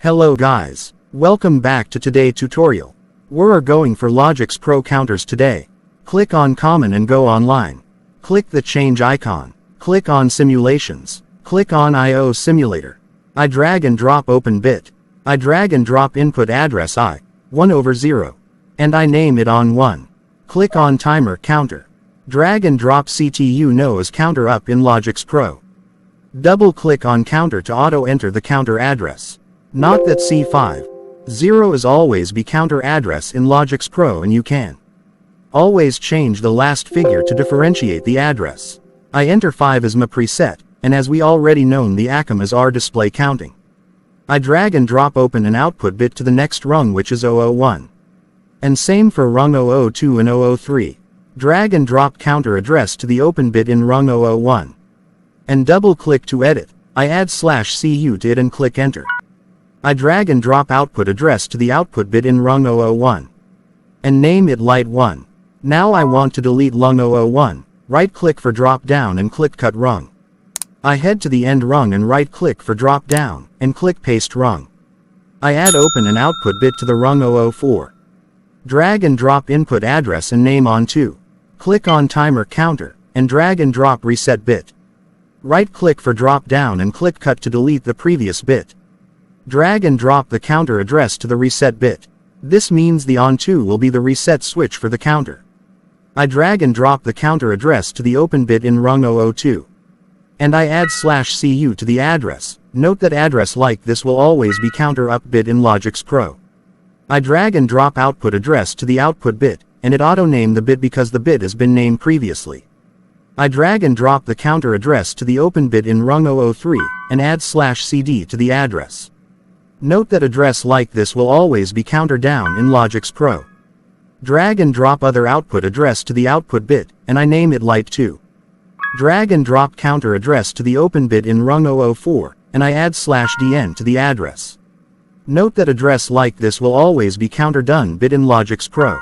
Hello guys. Welcome back to today's tutorial. We're going for LogixPro counters today. Click on Common and go online. Click the change icon. Click on Simulations. Click on I/O Simulator. I drag and drop open bit. I drag and drop input address I1/0. And I name it on1. Click on Timer Counter. Drag and drop CTU nose counter up in LogixPro. Double click on counter to auto enter the counter address. Note that C50 is always be counter address in LogixPro, and you can always change the last figure to differentiate the address. I enter 5 as my preset, and as we already known the ACM is our display counting. I drag and drop open an output bit to the next rung, which is 001. And same for rung 002 and 003. Drag and drop counter address to the open bit in rung 001. And double click to edit. I add /cu to it and click enter. I drag and drop output address to the output bit in rung 001. And name it light 1. Now I want to delete rung 001. Right click for drop down and click cut rung. I head to the end rung and right click for drop down, and click paste rung. I add open an output bit to the rung 004. Drag and drop input address and name on2. Click on timer counter, and drag and drop reset bit. Right click for drop down and click cut to delete the previous bit. Drag and drop the counter address to the reset bit. This means the on2 will be the reset switch for the counter. I drag and drop the counter address to the open bit in rung 002. And I add /cu to the address. Note that address like this will always be counter up bit in LogixPro. I drag and drop output address to the output bit, and it auto-name the bit because the bit has been named previously. I drag and drop the counter address to the open bit in rung 003, and add /cd to the address. Note that address like this will always be counter down in LogixPro. Drag and drop other output address to the output bit, and I name it light 2. Drag and drop counter address to the open bit in rung 004, and I add /dn to the address. Note that address like this will always be counter done bit in LogixPro.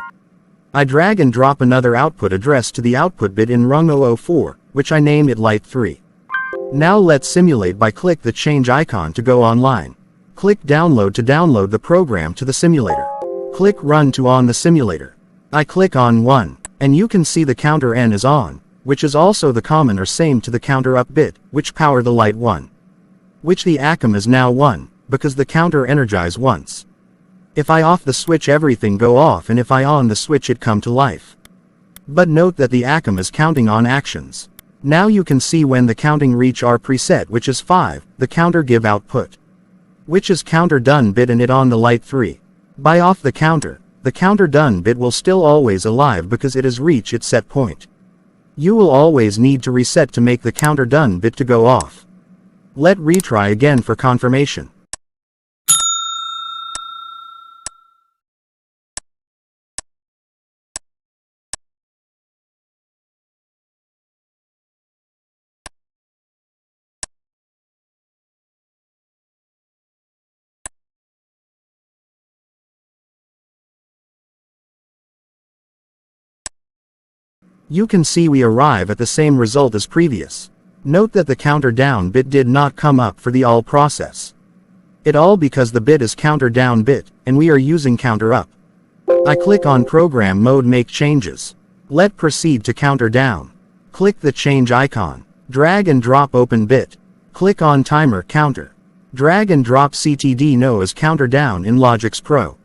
I drag and drop another output address to the output bit in rung 004, which I name it light 3. Now let's simulate by click the change icon to go online. Click download to download the program to the simulator. Click run to on the simulator. I click on 1, and you can see the counter N is on, which is also the common or same to the counter up bit, which power the light 1. Which the ACM is now 1, because the counter energize once. If I off the switch everything go off, and if I on the switch it come to life. But note that the ACM is counting on actions. Now you can see when the counting reach our preset, which is 5, the counter give output. Which is counter done bit and it on the light 3. By off the counter done bit will still always alive because it has reached its set point. You will always need to reset to make the counter done bit to go off. Let retry again for confirmation. You can see we arrive at the same result as previous. Note that the counter down bit did not come up for the all process. It all because the bit is counter down bit, and we are using counter up. I click on program mode make changes. Let proceed to counter down. Click the change icon. Drag and drop open bit. Click on timer counter. Drag and drop CTD no as counter down in LogixPro.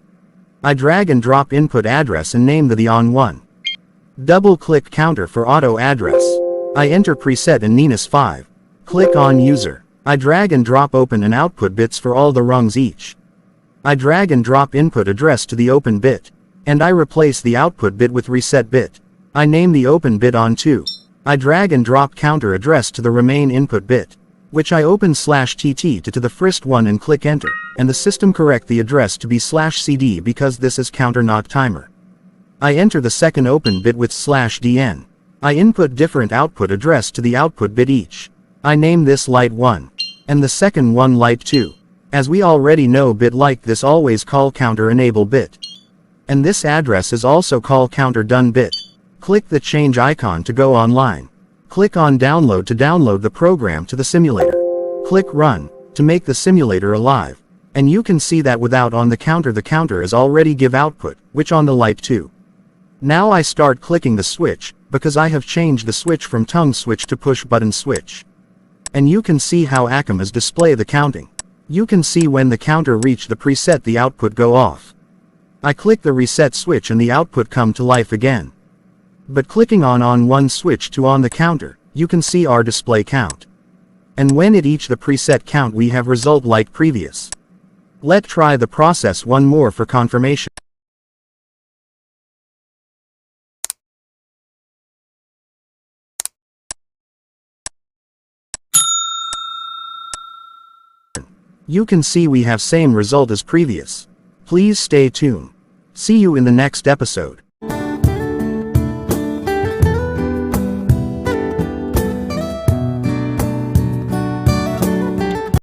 I drag and drop input address and name the on1. Double click counter for auto address. I enter preset and Ninus 5. Click on user. I drag and drop open and output bits for all the rungs each. I drag and drop input address to the open bit. And I replace the output bit with reset bit. I name the open bit on2. I drag and drop counter address to the remain input bit, which I open /tt to the first one and click enter, and the system correct the address to be /cd because this is counter not timer. I enter the second open bit with /dn. I input different output address to the output bit each. I name this light 1. And the second one light 2. As we already know bit like this always call counter enable bit. And this address is also call counter done bit. Click the change icon to go online. Click on download to download the program to the simulator. Click run to make the simulator alive. And you can see that without on the counter is already give output, which on the light too. Now I start clicking the switch, because I have changed the switch from tongue switch to push button switch. And you can see how ACM is display the counting. You can see when the counter reach the preset the output go off. I click the reset switch and the output come to life again. But clicking on one switch to on the counter, you can see our display count. And when it each the preset count we have result like previous. Let's try the process one more for confirmation. You can see we have same result as previous. Please stay tuned. See you in the next episode.